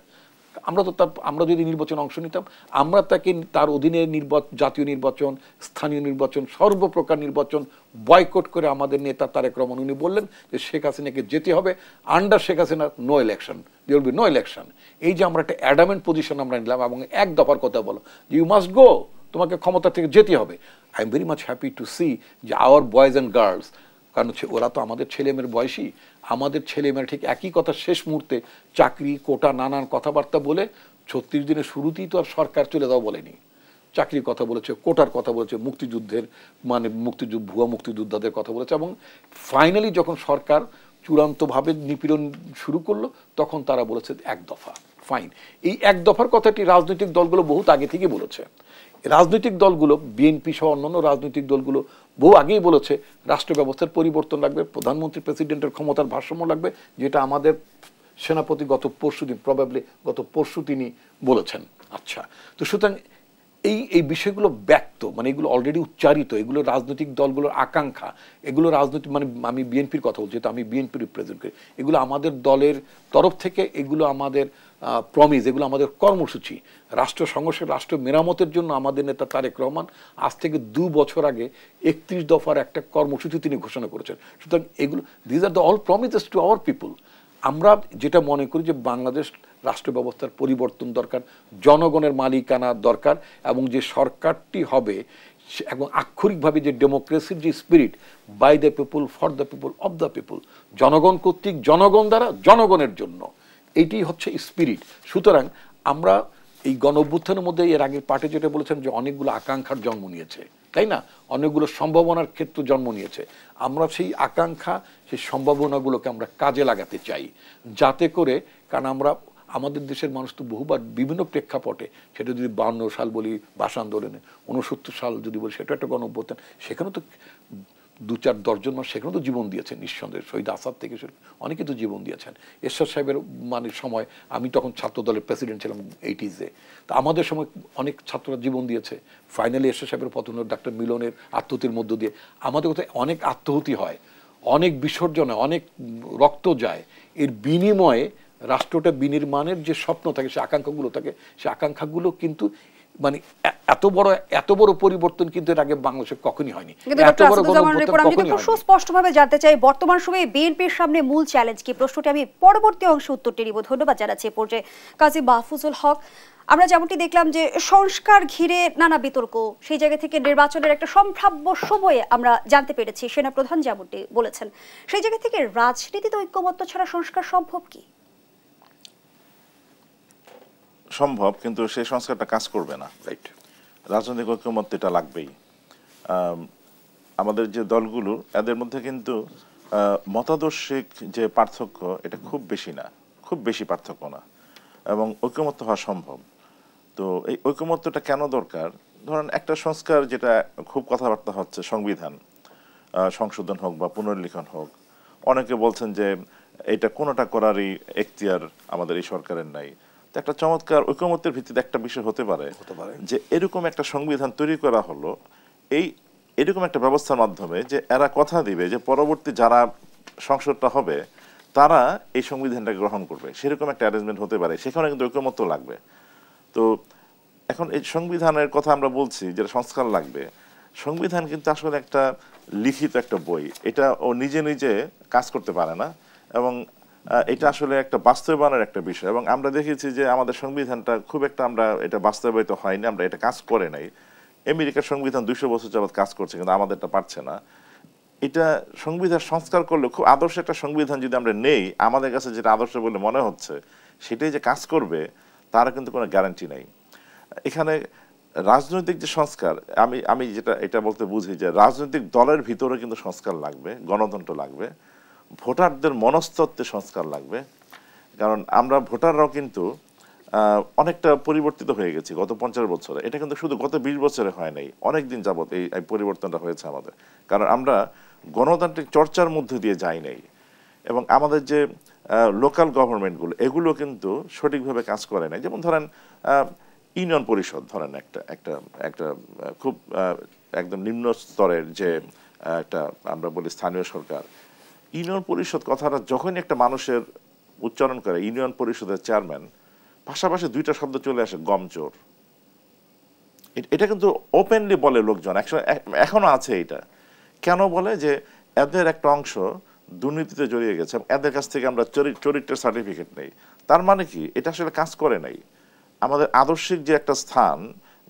B: আমরা যদি নির্বাচনে অংশ নিতাম, আমরা তাকে তার অধীনে জাতীয় নির্বাচন, স্থানীয় নির্বাচন, সর্বপ্রকার নির্বাচন বয়কট করে আমাদের নেতা তারেক রহমান উনি বললেন যে শেখ হাসিনাকে যেতে হবে, under Sheikh Hasina no election, there will be no election. এই যে আমরা একটা অ্যাডামেন্ট পজিশন আমরা নিলাম এবং এক দফার কথা বলো যে ইউ মাস্ট গো, তোমাকে ক্ষমতা থেকে যেতে হবে। I am very much happy to see যে আওয়ার বয়েজ অ্যান্ড গার্লস, কারণ ওরা তো আমাদের ছেলেমেয়ের বয়সী, আমাদের ছেলেমেয়েরা ঠিক একই কথা শেষ মুহূর্তে চাকরি কোটা নানান কথাবার্তা বলে 36 দিনের শুরুতেই তো আর সরকার চলে যাও বলেনি, চাকরির কথা বলেছে, কোটার কথা বলেছে, মুক্তিযুদ্ধের মানে ভুয়া মুক্তিযোদ্ধাদের কথা বলেছে, এবং ফাইনালি যখন সরকার চূড়ান্তভাবে নিপীড়ন শুরু করলো তখন তারা বলেছে এক দফা। ফাইন, এই এক দফার কথাটি রাজনৈতিক দলগুলো বহুত আগে থেকে বলেছে। রাজনৈতিক দলগুলো বিএনপি সহ অন্যান্য রাজনৈতিক দলগুলো বহু আগেই বলেছে রাষ্ট্র ব্যবস্থার পরিবর্তন লাগবে, প্রধানমন্ত্রী প্রেসিডেন্টের ক্ষমতার ভারসাম্য লাগবে, যেটা আমাদের সেনাপতি গত পরশু তিনি বলেছেন। আচ্ছা, তো সুতরাং এই বিষয়গুলো ব্যক্ত মানে এগুলো অলরেডি উচ্চারিত, এগুলো রাজনৈতিক দলগুলোর আকাঙ্ক্ষা, এগুলো রাজনৈতিক মানে আমি বিএনপির কথা বলছি, যেহেতু আমি বিএনপি রিপ্রেজেন্ট করি, এগুলো আমাদের দলের তরফ থেকে, এগুলো আমাদের প্রমিস, এগুলো আমাদের কর্মসূচি। রাষ্ট্র সংঘর্ষের রাষ্ট্র মেরামতের জন্য আমাদের নেতা তারেক রহমান আজ থেকে 2 বছর আগে 31 দফার একটা কর্মসূচি তিনি ঘোষণা করেছেন। সুতরাং এগুলো these are the all promises to our পিপুল। আমরা যেটা মনে করি যে বাংলাদেশ রাষ্ট্র ব্যবস্থার পরিবর্তন দরকার, জনগণের মালিকানা দরকার, এবং যে সরকারটি হবে এবং আক্ষরিকভাবে যে ডেমোক্রেসির যে spirit, by the people, for the people, of the people, জনগণ কর্তৃক, জনগণ দ্বারা, জনগণের জন্য, এইটি হচ্ছে স্পিরিট। সুতরাং আমরা এই গণ অভ্যুত্থানের মধ্যে এর আগের পার্টি যেটা বলেছেন যে অনেকগুলো আকাঙ্ক্ষার জন্ম নিয়েছে, তাই না, অনেকগুলো সম্ভাবনার ক্ষেত্র জন্ম নিয়েছে। আমরা সেই আকাঙ্ক্ষা, সেই সম্ভাবনাগুলোকে আমরা কাজে লাগাতে চাই, যাতে করে, কারণ আমরা আমাদের দেশের মানুষ তো বহুবার বিভিন্ন প্রেক্ষাপটে, সেটা যদি 52 সাল বলি ভাষা আন্দোলনে, 69 সাল যদি বলি সেটা একটা গণ অভ্যুত্থান, সেখানে তো 2-4-10 জন মানুষ সেখানে তো জীবন দিয়েছেন, নিঃসন্দেহে শহীদ আসাদ থেকে শুরু অনেকে তো জীবন দিয়েছেন। এরশাদ সাহেবের মানে সময় আমি তখন ছাত্র দলের প্রেসিডেন্ট ছিলাম 80s, তো আমাদের সময় অনেক ছাত্ররা জীবন দিয়েছে। ফাইনালি এরশাদ সাহেবের পতন, ডাক্তার মিলনের আত্মহতির মধ্য দিয়ে আমাদের কোথায় অনেক আত্মহতি হয়, অনেক বিসর্জন হয়, অনেক রক্ত যায়। এর বিনিময়ে রাষ্ট্রটা বিনির্মাণের যে স্বপ্ন থাকে, সে আকাঙ্ক্ষাগুলো থাকে, সে আকাঙ্ক্ষাগুলো কিন্তু মানে এত বড় পরিবর্তন কিন্তু এর আগে বাংলাদেশে কখনই হয়নি। এত বড়
A: স্পষ্টভাবে জানতে চাই বর্তমান সময়ে বিএনপির সামনে মূল চ্যালেঞ্জ কি, প্রশ্নটি আমি পরবর্তী অংশে উত্তরটি নিব। ধন্যবাদ জানাচ্ছি এ পর্যায়ে কাজী মাহফুজুল হক। আমরা যেমনটি দেখলাম যে সংস্কার ঘিরে নানা বিতর্ক, সেই জায়গা থেকে নির্বাচনের একটা সম্ভাব্য সময়ে আমরা জানতে পেরেছি, সেনাপ্রধান যেমনটি বলেছেন, সেই জায়গা থেকে রাজনীতিতে ঐক্যমত্য ছাড়া সংস্কার সম্ভব কি?
C: সম্ভব, কিন্তু সেই সংস্কারটা কাজ করবে না। রাইট, রাজনৈতিক ঐক্যমত্য এটা লাগবেই। আমাদের যে দলগুলো, এদের মধ্যে কিন্তু মতাদর্শিক যে পার্থক্য, এটা খুব বেশি না, খুব বেশি পার্থক্য না, এবং ঐক্যমত্য হওয়া সম্ভব। তো এই ঐক্যমত্যটা কেন দরকার? ধরেন একটা সংস্কার যেটা খুব কথাবার্তা হচ্ছে, সংবিধান সংশোধন হোক বা পুনর্লিখন হোক, অনেকে বলছেন যে এটা কোনোটা করারই এখতিয়ার আমাদের এই সরকারের নাই। একটা চমৎকার ঐকমত্যের ভিত্তিতে একটা বিষয় হতে পারে যে এরকম একটা সংবিধান তৈরি করা হলো, এরকম একটা ব্যবস্থার মাধ্যমে যে এরা কথা দিবে যে পরবর্তী যারা সংসদটা হবে তারা এই সংবিধানটা গ্রহণ করবে, সেরকম একটা অ্যারেঞ্জমেন্ট হতে পারে। সেখানে কিন্তু ঐকমত্য লাগবে। তো এখন এই সংবিধানের কথা আমরা বলছি যেটা সংস্কার লাগবে, সংবিধান কিন্তু আসলে একটা লিখিত একটা বই, এটা ও নিজে নিজে কাজ করতে পারে না, এবং এটা আসলে একটা বাস্তবায়নের একটা বিষয়। এবং আমরা দেখেছি যে আমাদের সংবিধানটা খুব একটা আমরা এটা বাস্তবায়িত হয়নি, আমরা এটা কাজ করে নাই। আমেরিকার সংবিধান 200 বছর যাবৎ কাজ করছে, কিন্তু আমাদেরটা পারছে না। এটা সংবিধান সংস্কার করলে খুব আদর্শ একটা সংবিধান যদি আমরা নেই, আমাদের কাছে যেটা আদর্শ বলে মনে হচ্ছে সেটাই যে কাজ করবে তার কিন্তু কোনো গ্যারান্টি নেই। এখানে রাজনৈতিক যে সংস্কার, আমি যেটা এটা বলতে বুঝি যে রাজনৈতিক দলের ভিতরে কিন্তু সংস্কার লাগবে, গণতন্ত্র লাগবে, ভোটারদের মনস্তত্ত্বে সংস্কার লাগবে। কারণ আমরা ভোটাররাও কিন্তু অনেকটা পরিবর্তিত হয়ে গেছি গত 50 বছরে। এটা কিন্তু শুধু গত 20 বছরে হয় নাই, অনেক দিন যাবত এই পরিবর্তনটা হয়েছে আমাদের। কারণ আমরা গণতান্ত্রিক চর্চার মধ্যে দিয়ে যাই নাই, এবং আমাদের যে লোকাল গভর্নমেন্টগুলো এগুলো কিন্তু সঠিকভাবে কাজ করে নাই। যেমন ধরেন ইউনিয়ন পরিষদ, ধরেন একটা খুব একদম নিম্ন স্তরের যে একটা আমরা বলি স্থানীয় সরকার, ইউনিয়ন পরিষদ কথাটা যখনই একটা মানুষের উচ্চারণ করে ইউনিয়ন পরিষদের চেয়ারম্যান, পাশাপাশি দুইটা শব্দ চলে আসে, গমচোর। এটা কিন্তু ওপেনলি বলে লোকজন, এখনো আছে। এটা কেন বলে? যে এদের একটা অংশ দুর্নীতিতে জড়িয়ে গেছে, এদের কাছ থেকে আমরা চরিত্রের সার্টিফিকেট নেই। তার মানে কি? এটা আসলে কাজ করে নাই। আমাদের আদর্শিক যে একটা স্থান,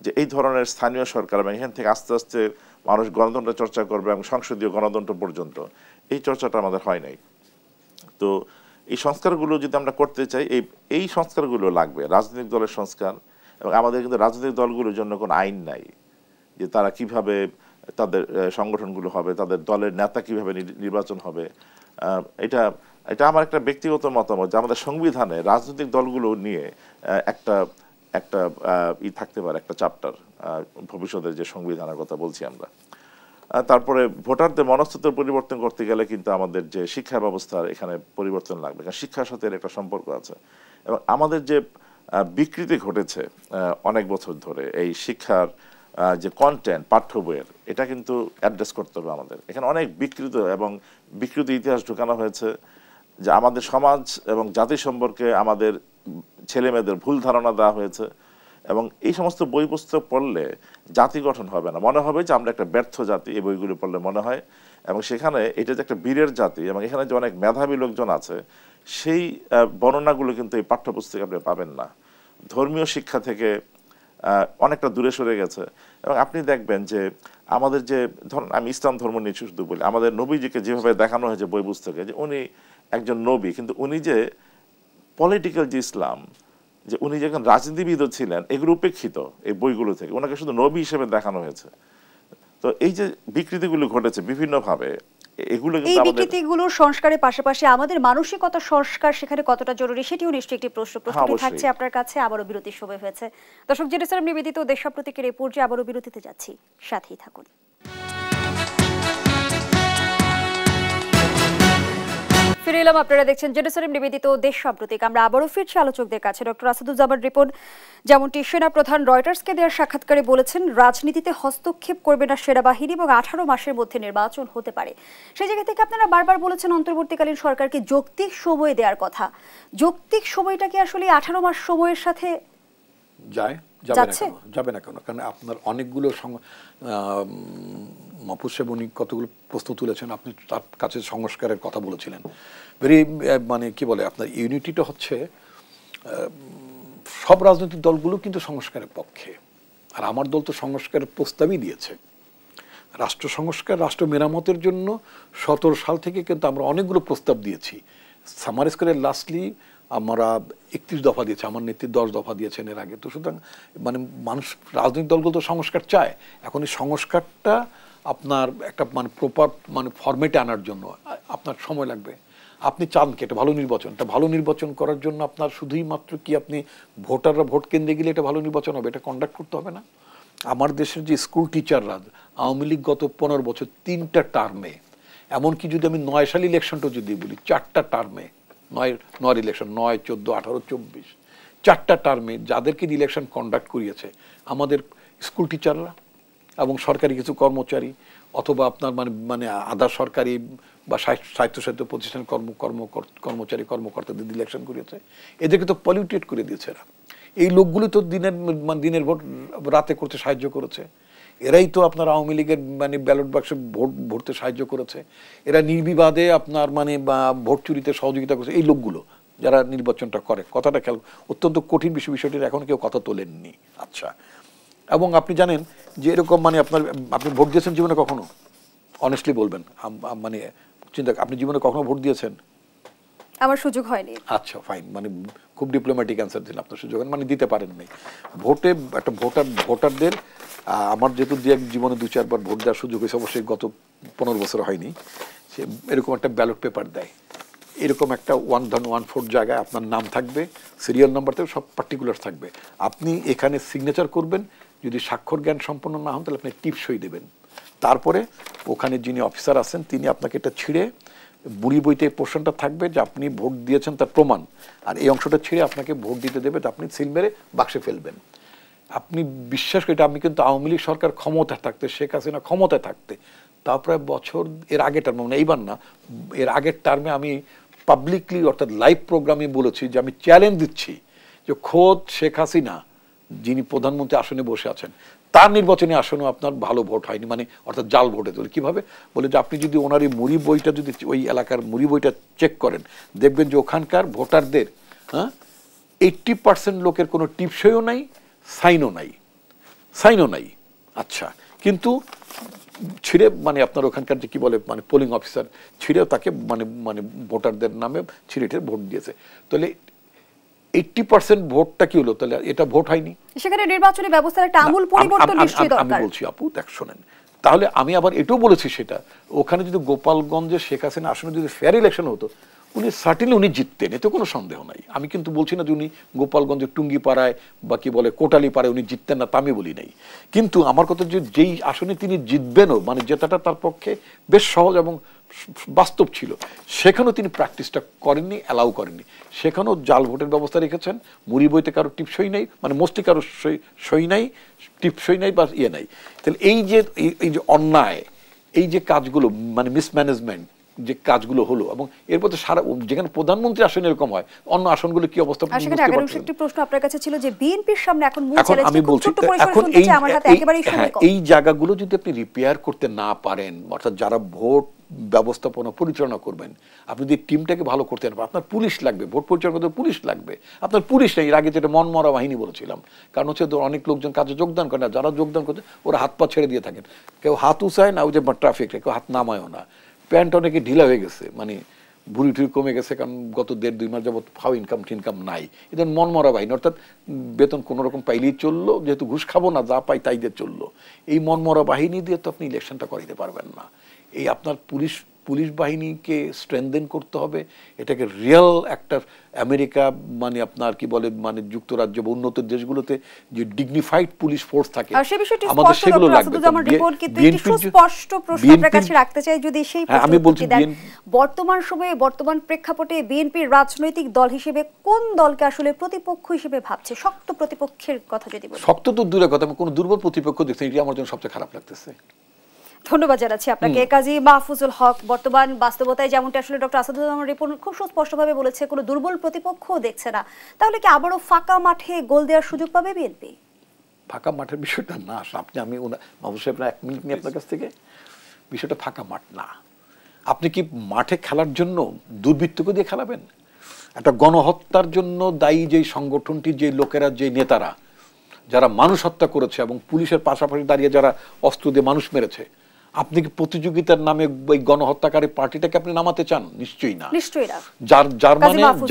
C: যে এই ধরনের স্থানীয় সরকার এবং এখান থেকে আস্তে আস্তে মানুষ গণতন্ত্র চর্চা করবে এবং সংসদীয় গণতন্ত্র পর্যন্ত, এই চর্চাটা আমাদের হয় নাই। তো এই সংস্কারগুলো যদি আমরা করতে চাই, এই সংস্কারগুলো লাগবে, রাজনৈতিক দলের সংস্কার। এবং আমাদের কিন্তু রাজনৈতিক দলগুলোর জন্য কোনো আইন নাই যে তারা কিভাবে তাদের সংগঠনগুলো হবে, তাদের দলের নেতা কিভাবে নির্বাচন হবে। এটা এটা আমার একটা ব্যক্তিগত মতামত যে আমাদের সংবিধানে রাজনৈতিক দলগুলো নিয়ে একটা একটা থাকতে পারে, একটা চ্যাপ্টার, ভবিষ্যতের যে সংবিধানের কথা বলছি আমরা। তারপরে ভোটারদের মনস্তত্ত্ব পরিবর্তন করতে গেলে কিন্তু আমাদের যে শিক্ষা ব্যবস্থার এখানে পরিবর্তন লাগবে, কারণ শিক্ষার সাথে এর একটা সম্পর্ক আছে। এবং আমাদের যে বিকৃতি ঘটেছে অনেক বছর ধরে এই শিক্ষার যে কন্টেন্ট, পাঠ্য বইয়ের, এটা কিন্তু অ্যাড্রেস করতে হবে আমাদের। এখানে অনেক বিকৃত এবং বিকৃত ইতিহাস ঢুকানো হয়েছে, যে আমাদের সমাজ এবং জাতি সম্পর্কে আমাদের ছেলে মেয়েদের ভুল ধারণা দেওয়া হয়েছে। এবং এই সমস্ত বই পুস্তক পড়লে জাতি গঠন হবে না, মনে হবে যে আমরা একটা ব্যর্থ জাতি, এই বইগুলো পড়লে মনে হয়। এবং সেখানে এটা যে একটা বীরের জাতি এবং এখানে যে অনেক মেধাবী লোকজন আছে, সেই বর্ণনাগুলো কিন্তু এই পাঠ্যপুস্তকে আপনি পাবেন না। ধর্মীয় শিক্ষা থেকে অনেকটা দূরে সরে গেছে। এবং আপনি দেখবেন যে আমাদের যে, ধরুন আমি ইসলাম ধর্ম নিয়ে শুধু বলি, আমাদের নবীজিকে যেভাবে দেখানো হয়েছে বই পুস্তকে, যে উনি একজন নবী, কিন্তু উনি যে পলিটিক্যাল যে ইসলাম, যে উনি যে একজন রাজনীতিবিদও ছিলেন, এগুলো উপেক্ষিত এই বইগুলো থেকে। ওনাকে শুধু নবী হিসেবে দেখানো হয়েছে। তো এই যে বিকৃতিগুলো ঘটেছে বিভিন্নভাবে, এগুলো
A: এই বিকৃতিগুলোর সংস্কারের পাশাপাশি আমাদের মানসিকতা সংস্কার সেখানে কতটা জরুরি, সেটিও নিশ্চয়ই একটি প্রশ্নটি থাকছে আপনার কাছে। আবারও বিরতির সময় হয়েছে। দর্শক, জেরুজালেম নিবেদিত দেশপ্রতীকের এই পর্যায়ে আবারও বিরতিতে যাচ্ছি, সাথেই থাকুন। ফিরে এলাম, আপনারা দেখছেন জেরুজালেম নিবেদিত দেশ সাম্প্রতিক। আমরা আবারও ফিরছি আলোচকদের কাছে। ডক্টর আসাদুজ্জামান রিপন যেমনটি সেনা প্রধান রয়টার্সকে দেওয়ার সাক্ষাৎকারে বলেছেন, রাজনীতিতে হস্তক্ষেপ করবে না সেনাবাহিনী এবং 18 মাসের মধ্যে নির্বাচন হতে পারে। সেই জায়গা থেকে আপনারা বারবার বলেছেন অন্তর্বর্তীকালীন সরকারকে যৌক্তিক সময় দেওয়ার কথা। যৌক্তিক সময়টা কি আসলে 18 মাস সময়ের সাথে
B: যাবে না কেন? কারণ আপনার অনেকগুলো মাহফুজ সাহেব উনি কতগুলো প্রশ্ন তুলেছেন, আপনি তার কাছে সংস্কারের কথা বলেছিলেন। মানে কি বলে, আপনার ইউনিটিটা হচ্ছে সব রাজনৈতিক দলগুলো কিন্তু সংস্কারের পক্ষে, আর আমার দল তো সংস্কারের প্রস্তাবই দিয়েছে। রাষ্ট্র সংস্কার, রাষ্ট্র মেরামতের জন্য 17 সাল থেকে কিন্তু আমরা অনেকগুলো প্রস্তাব দিয়েছি। সামারাইজ করে লাস্টলি আমরা 31 দফা দিয়েছি, আমার নেত্রী 10 দফা দিয়েছেন এর আগে। তো সুতরাং মানে মানুষ, রাজনৈতিক দলগুলো তো সংস্কার চায়। এখন এই সংস্কারটা আপনার একটা মানে প্রপার মানে ফরম্যাটে আনার জন্য আপনার সময় লাগবে। আপনি চান কি এটা ভালো নির্বাচন, এটা ভালো নির্বাচন করার জন্য আপনার শুধুই মাত্র কি আপনি ভোটাররা ভোট কেন্দ্রে গেলে এটা ভালো নির্বাচন হবে, এটা কন্ডাক্ট করতে হবে না? আমার দেশের যে স্কুল টিচাররা, আওয়ামী লীগ গত 15 বছর 3টা টার্মে, এমনকি যদি আমি 9 সাল ইলেকশনটা যদি বলি, 4টা টার্মে, 9 ইলেকশন, 9, 14, 18, 24, 4টা টার্মে যাদেরকে ইলেকশন কন্ডাক্ট করিয়েছে আমাদের স্কুল টিচাররা এবং সরকারি কিছু কর্মচারী, অথবা আপনার মানে মানে আধা সরকারি বা স্বায়ত্তশাসিত প্রতিষ্ঠানের কর্মচারী কর্মকর্তাদের ইলেকশন করিয়েছে। এদেরকে তো পলিউটেড করে দিয়েছে এরা। এই লোকগুলো তো দিনের ভোট রাতে করতে সাহায্য করেছে। এরাই তো আপনার আওয়ামী লীগের মানে ব্যালট বাক্সে ভোট ভরতে সাহায্য করেছে। এরা নির্বিবাদে আপনার মানে ভোট চুরিতে সহযোগিতা করেছে। এই লোকগুলো যারা নির্বাচনটা করে, কথাটা খেয়াল, অত্যন্ত কঠিন বিষয়টির এখন কেউ কথা তোলেননি। আচ্ছা, এবং আপনি জানেন যে এরকম মানে আপনি ভোট দিয়েছেন জীবনে কখনো? অনেস্টলি বলবেন, মানে চিন্তা, আপনি জীবনে কখনো ভোট দিয়েছেন?
A: আমার সুযোগ হয়নি।
B: আচ্ছা, ফাইন, মানে খুব ডিপ্লোম্যাটিক অ্যান্সার দিন, আপনার সুযোগ মানে দিতে পারেন নাই। ভোটে একটা ভোটারদের, আমার যেহেতু জীবনে 2-4 বার ভোট দেওয়ার সুযোগ হয়েছে, অবশ্যই গত 15 বছর হয়নি, সে এরকম একটা ব্যালট পেপার দেয়। এরকম একটা 1/4 জায়গায় আপনার নাম থাকবে, সিরিয়াল নাম্বার থাকবে, সব পার্টিকুলার থাকবে। আপনি এখানে সিগনেচার করবেন, যদি স্বাক্ষর জ্ঞান সম্পন্ন না হন তাহলে আপনি টিপসই দেবেন। তারপরে ওখানে যিনি অফিসার আছেন তিনি আপনাকে এটা ছিঁড়ে, বুড়ি বইতে এই পোর্শনটা থাকবে যে আপনি ভোট দিয়েছেন তার প্রমাণ, আর এই অংশটা ছিঁড়ে আপনাকে ভোট দিতে দেবে, আপনি সিল মেরে বাক্সে ফেলবেন। আপনি বিশ্বাস করি, আমি কিন্তু আওয়ামী লীগ সরকার ক্ষমতায় থাকতে, শেখ হাসিনা ক্ষমতায় থাকতে, তারপরে বছর এর আগের টার্মে, মানে এইবার না, এর আগের টার্মে আমি পাবলিকলি অর্থাৎ লাইভ প্রোগ্রামে বলেছি যে আমি চ্যালেঞ্জ দিচ্ছি যে খোদ শেখ হাসিনা যিনি প্রধানমন্ত্রী আসনে বসে আছেন তার নির্বাচনী আসনেও আপনার ভালো ভোট হয়নি, মানে অর্থাৎ জাল ভোটে তোলে। কিভাবে বলে যে আপনি যদি ওনার এই মুড়ি বইটা যদি ওই এলাকার মুড়ি বইটা চেক করেন, দেখবেন যে ওখানকার ভোটারদের 80% লোকের কোনো টিপসইও নাই, সাইনও নাই। আচ্ছা, কিন্তু ছিঁড়ে মানে আপনার ওখানকার যে কি বলে মানে পোলিং অফিসার ছিঁড়েও তাকে মানে মানে ভোটারদের নামে ছিঁড়ে ভোট দিয়েছে। তাহলে 80% ভোটটা কি হলো? তাহলে এটা ভোট হয়নি।
A: সেখানে নির্বাচনী ব্যবস্থার একটা আমূল পরিবর্তন নিশ্চয়ই দরকার।
B: আমি বলছি আপু, দেখ শোনেন, তাহলে আমি আবার এটাও বলেছি সেটা ওখানে যদি গোপালগঞ্জে শেখ হাসিনা আসনে যদি ফেয়ার ইলেকশন হতো, উনি সার্টেনলি উনি জিততেন, এতে কোনো সন্দেহ নাই। আমি কিন্তু বলছি না যে উনি গোপালগঞ্জের টুঙ্গিপাড়ায় বা কি বলে কোটালীপাড়ায় উনি জিততেন না, তা আমি বলি নাই। কিন্তু আমার কথা যে যেই আসনে তিনি জিতবেনও, মানে জেতাটা তার পক্ষে বেশ সহজ এবং বাস্তব ছিল, সেখানেও তিনি প্র্যাকটিসটা করেননি, অ্যালাউ করেননি। সেখানেও জাল ভোটের ব্যবস্থা রেখেছেন, মুড়ি বইতে কারো টিপসই নাই, মানে মোস্টলি কারো সই নাই, টিপসই নাই বা ইয়ে নাই। তাহলে এই যে অন্যায়, এই যে কাজগুলো মানে মিসম্যানেজমেন্ট যে কাজগুলো হলো, এবং এরপর তো সারা যেখানে প্রধানমন্ত্রী আসন এরকম হয়, অন্য আসনগুলো কি অবস্থা?
A: একটি প্রশ্ন আপনার কাছে ছিল যে বিএনপির সামনে এখন মূল চ্যালেঞ্জ,
B: আমি বলছি এখন এই জায়গাগুলো যদি আপনি রিপেয়ার করতে না পারেন, অর্থাৎ যারা ভোট ব্যবস্থাপনা পরিচালনা করবেন, আপনি যদি টিমটাকে ভালো করতে পারেন, আপনার পুলিশ লাগবে, ভোট পরিচালনা করতে পুলিশ লাগবে। আপনার পুলিশ নেই, এর আগে যেটা মনমরা বাহিনী বলেছিলাম, কারণ হচ্ছে অনেক লোকজন কাজে যোগদান করে না, যারা যোগদান করতে ওরা হাত পা ছেড়ে দিয়ে থাকেন, কেউ হাত উঁচায় না, ওই যে ট্রাফিক কেউ হাত নামায়ও না, প্যান্ট অনেকে ঢিলা হয়ে গেছে, মানে ভুড়ি টুড়ি কমে গেছে, কারণ গত 1.5-2 মাস যাবত ফাও ইনকাম নাই। এদের মনমরা বাহিনী, অর্থাৎ বেতন কোনো রকম পাইলেই চললো, যেহেতু ঘুষ খাবো না, যা পাই তাই দিয়ে চললো। এই মনমরা বাহিনী দিয়ে তো আপনি ইলেকশনটা করাইতে পারবেন না। এই আপনার পুলিশ বাহিনীকে স্ট্রেনথেন করতে হবে, এটাকে রিয়েল একটা আমেরিকা মানে আপনার কি বলে মানে যুক্তরাজ্য বা উন্নত দেশগুলোতে যে ডিগনিফাইড পুলিশ ফোর্স থাকে, আমাদের সেগুলো লাগবে।
A: আমি বলছি বর্তমান সময়ে বর্তমান প্রেক্ষাপটে বিএনপির রাজনৈতিক দল হিসেবে কোন দলকে আসলে প্রতিপক্ষ হিসেবে ভাবছে? শক্ত প্রতিপক্ষের কথা যদি বলি।
B: শক্ত তো দূরের কথা, আমি কোনো দুর্বল প্রতিপক্ষ দেখছি, এটি আমার জন্য সবচেয়ে খারাপ লাগতেছে।
A: ধন্যবাদ জানাচ্ছি আপনাকে কাজী মাহফুজুল হক। বর্তমান বাস্তবতায় যেমনটা আসলে ডক্টর আসাদুজ্জামান রিপন খুব সুস্পষ্টভাবে বলেছে, কোনো দুর্বল প্রতিপক্ষ দেখছে না, তাহলে কি আবারও ফাঁকা মাঠে গোল দেওয়ার সুযোগ পাবে বিএনপি?
B: ফাঁকা মাঠের বিষয়টা না, আমি মাহফুজ সাহেব 1 মিনিট নিয়ে আপনার কাছ থেকে, বিষয়টা ফাঁকা মাঠ না। আপনি কি মাঠে খেলার জন্য দুর্বৃত্তকে দিয়ে খেলাবেন? একটা গণহত্যার জন্য দায়ী যে সংগঠনটি, যে লোকেরা, যে নেতারা যারা মানুষ হত্যা করেছে এবং পুলিশের পাশাপাশি দাঁড়িয়ে যারা অস্ত্র দিয়ে মানুষ মেরেছে, আপনি কি প্রতিযোগিতার নামে ওই গণহত্যাকারী পার্টিটাকে আপনি নামাতে চান? নিশ্চয়ই না।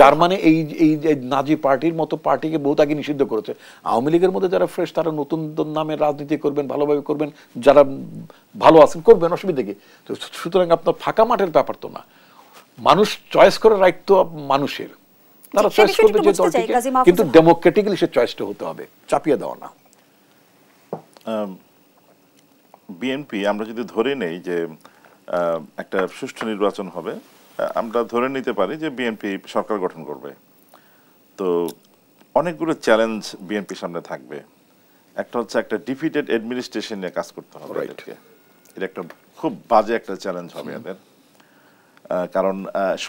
B: যার মানে এই নাজি পার্টির মতো পার্টিকে বহুত আগে নিষিদ্ধ করেছে। আওয়ামী লীগের মধ্যে যারা ফ্রেশ, তারা নতুন নামে রাজনীতি করবেন, ভালোভাবে করবেন, যারা ভালো আছেন করবেন, অসুবিধা কি? সুতরাং আপনার ফাঁকা মাঠের ব্যাপার তো না, মানুষ চয়েস করে, রাইট তো মানুষের, তারা চয়েস করবে যে দলটিকে, কিন্তু ডেমোক্রেটিক্যালি সে চয়েসটা হতে হবে, চাপিয়ে দেওয়া না।
C: বিএনপি আমরা যদি ধরে নেই যে একটা সুষ্ঠু নির্বাচন হবে, আমরা ধরে নিতে পারি যে বিএনপি সরকার গঠন করবে, তো অনেকগুলো চ্যালেঞ্জ বিএনপির সামনে থাকবে। একটা হচ্ছে একটা ডিফিটেড অ্যাডমিনিস্ট্রেশন নিয়ে কাজ করতে হবে এদেরকে, এটা একটা খুব বাজে একটা চ্যালেঞ্জ হবে এদের। কারণ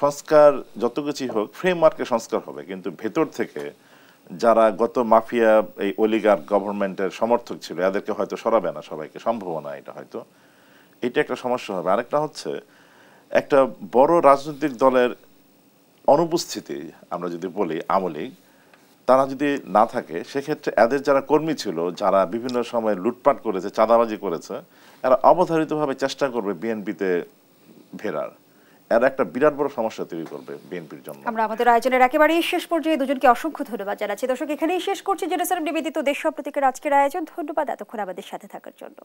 C: সংস্কার যত কিছুই হোক, ফ্রেমওয়ার্কে সংস্কার হবে, কিন্তু ভেতর থেকে যারা গত মাফিয়া এই অলিগার গভর্নমেন্টের সমর্থক ছিল, এদেরকে হয়তো সরাবে না সবাইকে, সম্ভব না এটা, হয়তো এটা একটা সমস্যা হবে। আরেকটা হচ্ছে একটা বড় রাজনৈতিক দলের অনুপস্থিতি, আমরা যদি বলি আওয়ামী লীগ, তারা যদি না থাকে, সেক্ষেত্রে এদের যারা কর্মী ছিল, যারা বিভিন্ন সময় লুটপাট করেছে, চাঁদাবাজি করেছে, এরা অবধারিতভাবে চেষ্টা করবে বিএনপিতে ফেরার। এরা একটা বিরাট বড় সমস্যা তৈরি করবে বিএনপির জন্য।
A: আমরা আমাদের আয়োজনের একেবারেই শেষ পর্যায়ে দুজনকে অসংখ্য ধন্যবাদ জানাচ্ছি। দর্শক, এখানেই শেষ করছি জেরুসালেম নিবেদিত দেশ সম্প্রতিকের আজকের আয়োজন। ধন্যবাদ এতক্ষণ আমাদের সাথে থাকার জন্য।